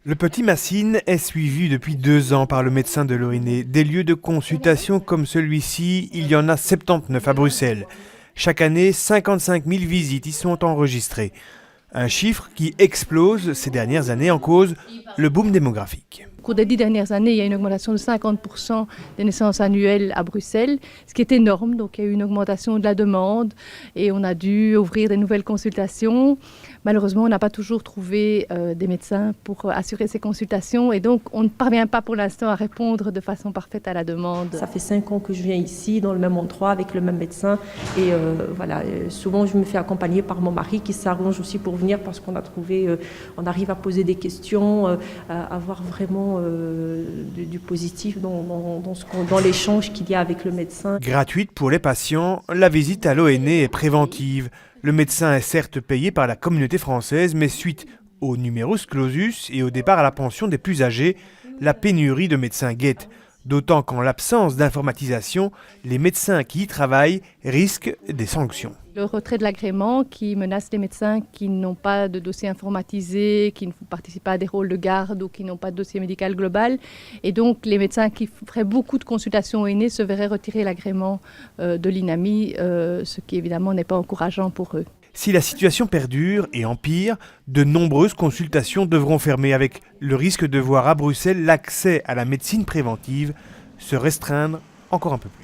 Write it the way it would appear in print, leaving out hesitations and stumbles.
Le petit Massine est suivi depuis 2 ans par le médecin de l'ONE. Des lieux de consultation comme celui-ci, il y en a 79 à Bruxelles. Chaque année, 55 000 visites y sont enregistrées. Un chiffre qui explose ces dernières années en cause le boom démographique. Au cours des 10 dernières années, il y a une augmentation de 50% des naissances annuelles à Bruxelles, ce qui est énorme. Donc il y a eu une augmentation de la demande et on a dû ouvrir des nouvelles consultations. Malheureusement, on n'a pas toujours trouvé des médecins pour assurer ces consultations et donc on ne parvient pas pour l'instant à répondre de façon parfaite à la demande. Ça fait 5 ans que je viens ici, dans le même endroit, avec le même médecin. Et souvent je me fais accompagner par mon mari qui s'arrange aussi pour venir parce qu'on a trouvé, on arrive à poser des questions, à avoir vraiment du positif dans l'échange qu'il y a avec le médecin. Gratuite pour les patients, la visite à l'ONE est préventive. Le médecin est certes payé par la communauté française, mais suite au numerus clausus et au départ à la pension des plus âgés, la pénurie de médecins guette. D'autant qu'en l'absence d'informatisation, les médecins qui y travaillent risquent des sanctions. Le retrait de l'agrément qui menace les médecins qui n'ont pas de dossier informatisé, qui ne participent pas à des rôles de garde ou qui n'ont pas de dossier médical global. Et donc les médecins qui feraient beaucoup de consultations aînées se verraient retirer l'agrément de l'INAMI, ce qui évidemment n'est pas encourageant pour eux. Si la situation perdure et empire, de nombreuses consultations devront fermer avec le risque de voir à Bruxelles l'accès à la médecine préventive se restreindre encore un peu plus.